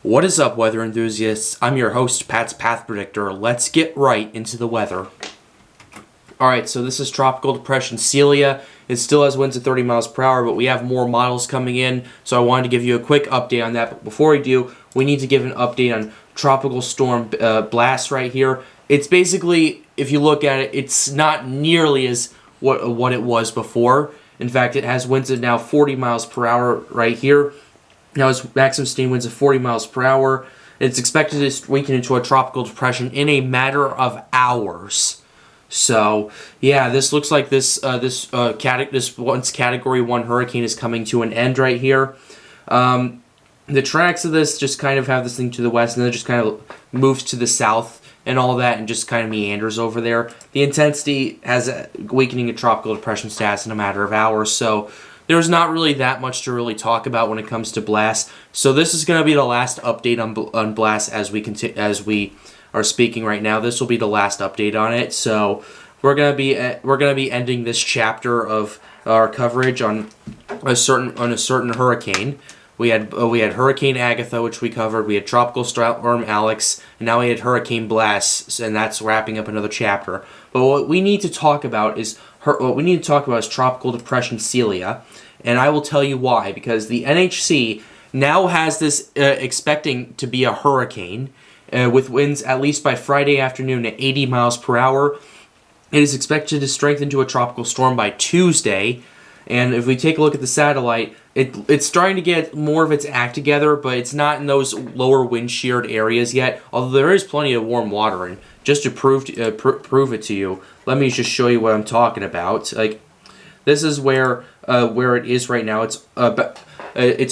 What is up, weather enthusiasts? I'm your host, Pat's Path Predictor. Let's get right into the weather. Alright, so this is Tropical Depression Celia. It still has winds of 30 miles per hour, but we have more models coming in, so I wanted to give you a quick update on that. But before we do, we need to give an update on Tropical Storm Blast right here. It's basically, if you look at it, it's not nearly as what it was before. In fact, it has winds of now 40 miles per hour right here. Now its maximum sustained winds of 40 miles per hour. It's expected to weaken into a tropical depression in a matter of hours. So yeah, this looks like this once Category 1 hurricane is coming to an end right here. The tracks of this just kind of have this thing to the west, and then it just kind of moves to the south and all that, and just kind of meanders over there. The intensity has a weakening a tropical depression status in a matter of hours. So there's not really that much to really talk about when it comes to Blast. So this is going to be the last update on Blast as we are speaking right now. This will be the last update on it. So we're going to be ending this chapter of our coverage on a certain hurricane. We had Hurricane Agatha, which we covered. We had Tropical Storm Alex, and now we had Hurricane Blast, and that's wrapping up another chapter. But what we need to talk about is Tropical Depression Celia, and I will tell you why. Because the NHC now has this expecting to be a hurricane with winds at least by Friday afternoon at 80 miles per hour. It is expected to strengthen to a tropical storm by Tuesday. And if we take a look at the satellite, it's starting to get more of its act together, but it's not in those lower wind sheared areas yet. Although there is plenty of warm water, and just to prove it to you, let me just show you what I'm talking about. Like, this is where it is right now. It's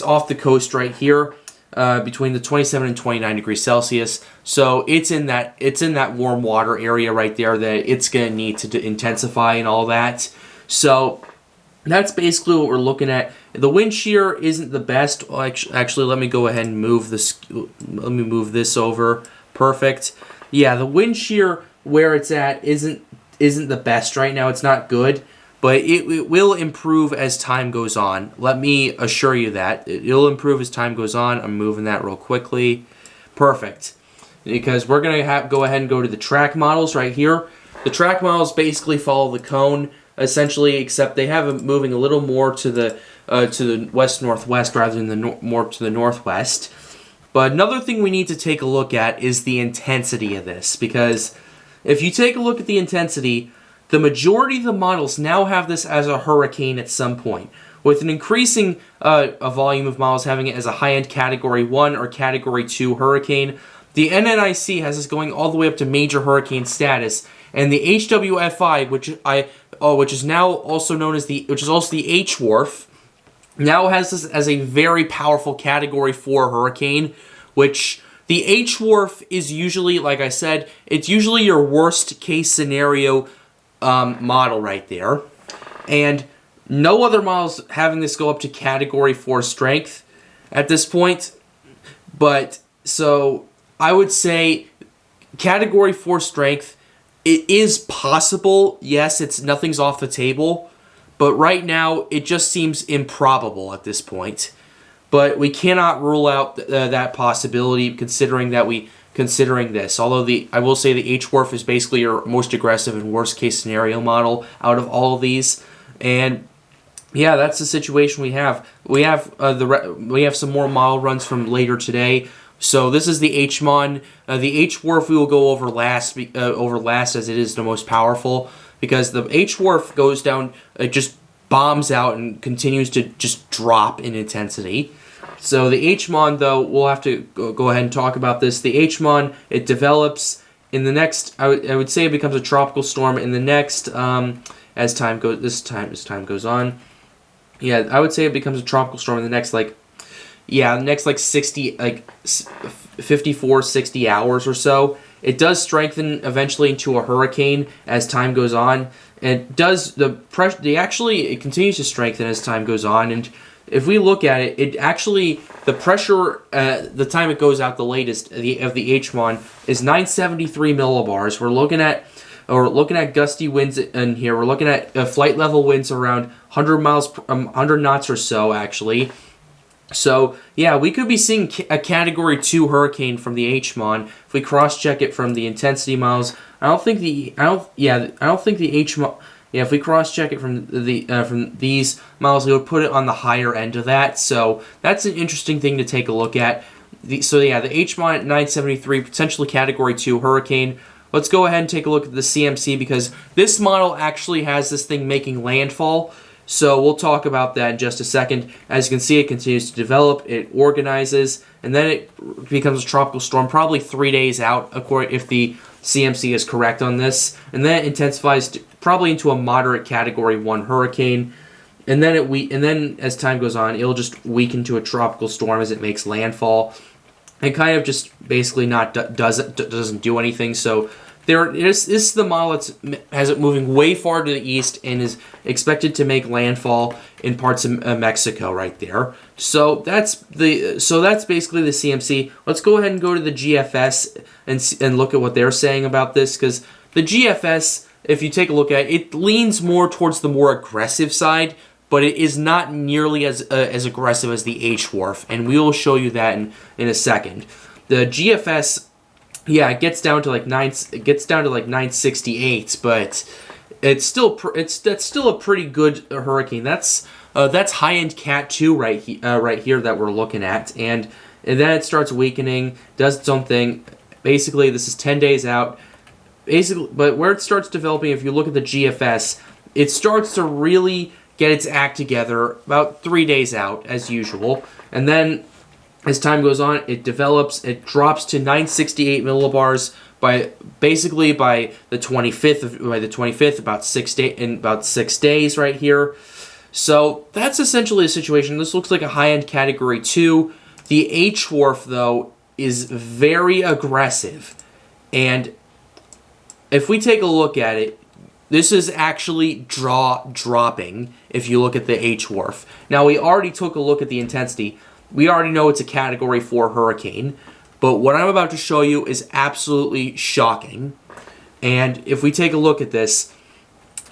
off the coast right here, between the 27 and 29 degrees Celsius. So it's in that warm water area right there that it's gonna need to intensify and all that. So that's basically what we're looking at. The wind shear isn't the best. Actually, let me go ahead and move this. Let me move this over. Perfect. Yeah, the wind shear where it's at isn't the best right now. It's not good, but it will improve as time goes on. Let me assure you that it'll improve as time goes on. I'm moving that real quickly. Perfect. Because we're gonna go ahead and go to the track models right here. The track models basically follow the cone, essentially, except they have it moving a little more to the west-northwest rather than more to the northwest. But another thing we need to take a look at is the intensity of this, because if you take a look at the intensity, the majority of the models now have this as a hurricane at some point, with an increasing a volume of models having it as a high-end Category 1 or Category 2 hurricane. The NNIC has this going all the way up to major hurricane status, and the HWRF, which is now also known as the HWRF, now has this as a very powerful Category 4 hurricane, which the HWRF is usually, like I said, it's usually your worst case scenario model right there. And no other models having this go up to Category 4 strength at this point. But, so, I would say Category 4 strength, it is possible. Yes, nothing's off the table. But right now, it just seems improbable at this point. But we cannot rule out that possibility, considering this. Although I will say the HWRF is basically your most aggressive and worst case scenario model out of all of these. And yeah, that's the situation we have. We have some more model runs from later today. So this is the HMON. The HWRF we will go over last as it is the most powerful, because the HWRF goes down, it just bombs out and continues to just drop in intensity. So the HMON, though, we'll have to go ahead and talk about this. The HMON, it develops in the next, I would say it becomes a tropical storm in the next, as time goes on. Yeah, I would say it becomes a tropical storm in the next, 54, 60 hours or so. It does strengthen eventually into a hurricane as time goes on. It continues to strengthen as time goes on. And if we look at it, the pressure, the time it goes out the latest of the HMON is 973 millibars. We're looking at gusty winds in here. We're looking at flight level winds around 100 knots or so, actually. So, yeah, we could be seeing a Category 2 hurricane from the HMON. If we cross-check it from the intensity models, I don't think the HMON... Yeah, if we cross-check it from these models, it would put it on the higher end of that. So, that's an interesting thing to take a look at. The HMON at 973, potentially Category 2 hurricane. Let's go ahead and take a look at the CMC, because this model actually has this thing making landfall. So we'll talk about that in just a second. As you can see, it continues to develop, it organizes, and then it becomes a tropical storm probably 3 days out, if the CMC is correct on this. And then it intensifies probably into a moderate Category 1 hurricane. And then as time goes on, it'll just weaken to a tropical storm as it makes landfall. And kind of just basically doesn't do anything. So this is the model that has it moving way far to the east and is expected to make landfall in parts of Mexico right there. So that's basically the CMC. Let's go ahead and go to the GFS and look at what they're saying about this, because the GFS, if you take a look at it, it leans more towards the more aggressive side, but it is not nearly as aggressive as the HWRF, and we will show you that in a second. The GFS, yeah, it gets down to like 968, but that's still a pretty good hurricane. That's high-end Cat 2 right here that we're looking at, and then it starts weakening, does its own thing. Basically, this is 10 days out. Basically, but where it starts developing, if you look at the GFS, it starts to really get its act together about 3 days out, as usual, and then as time goes on, it develops. It drops to 968 millibars by the 25th, about 6 days right here. So that's essentially the situation. This looks like a high-end Category 2. The HWRF, though, is very aggressive, and if we take a look at it, this is actually dropping if you look at the HWRF. Now, we already took a look at the intensity. We already know it's a Category 4 hurricane, but what I'm about to show you is absolutely shocking. And if we take a look at this,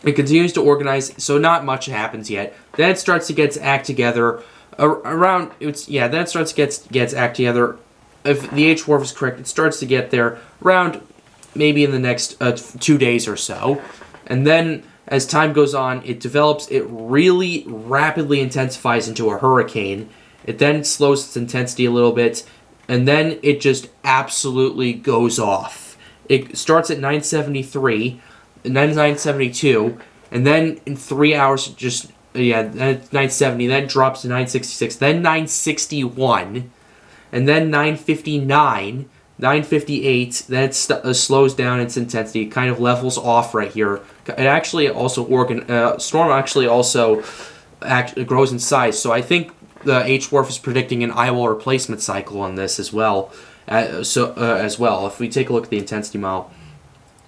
it continues to organize, so not much happens yet. Then it starts to get its act together then it starts to get its act together. If the HWRF is correct, it starts to get there around maybe in the next 2 days or so. And then as time goes on, it develops, it really rapidly intensifies into a hurricane. It then slows its intensity a little bit, and then it just absolutely goes off. It starts at 973, and then 972, and then in 3 hours, then 970, then it drops to 966, then 961, and then 959, 958, then it slows down its intensity. It kind of levels off right here. It actually also storm actually also grows in size. So I think the HWRF is predicting an eyewall replacement cycle on this as well. As well, if we take a look at the intensity model,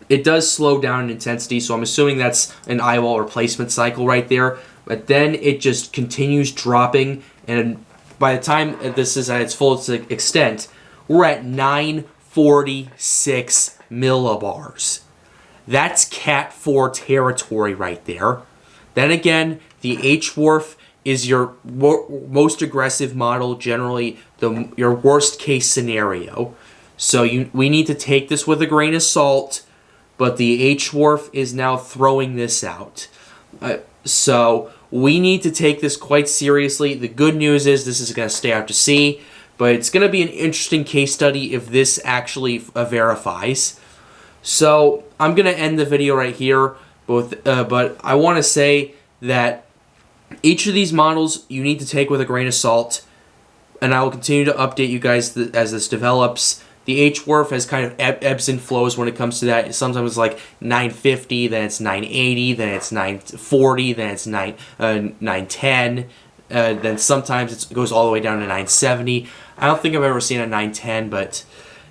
it does slow down in intensity. So I'm assuming that's an eyewall replacement cycle right there. But then it just continues dropping, and by the time this is at its fullest extent, we're at 946 millibars. That's Cat 4 territory right there. Then again, the HWRF is your most aggressive model, generally your worst case scenario. So we need to take this with a grain of salt, but the HWRF is now throwing this out. So we need to take this quite seriously. The good news is this is going to stay out to sea, but it's going to be an interesting case study if this actually verifies. So I'm going to end the video right here, but I want to say that each of these models you need to take with a grain of salt, and I will continue to update you guys as this develops. The HWRF has kind of ebbs and flows when it comes to that. Sometimes it's like 950, then it's 980, then it's 940, then it's 910, then sometimes it goes all the way down to 970. I don't think I've ever seen a 910, but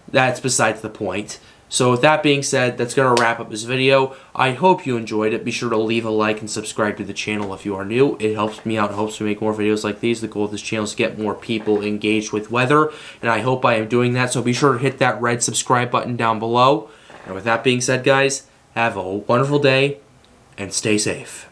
that's besides the point. So with that being said, that's going to wrap up this video. I hope you enjoyed it. Be sure to leave a like and subscribe to the channel if you are new. It helps me out and helps me make more videos like these. The goal of this channel is to get more people engaged with weather, and I hope I am doing that. So be sure to hit that red subscribe button down below. And with that being said, guys, have a wonderful day and stay safe.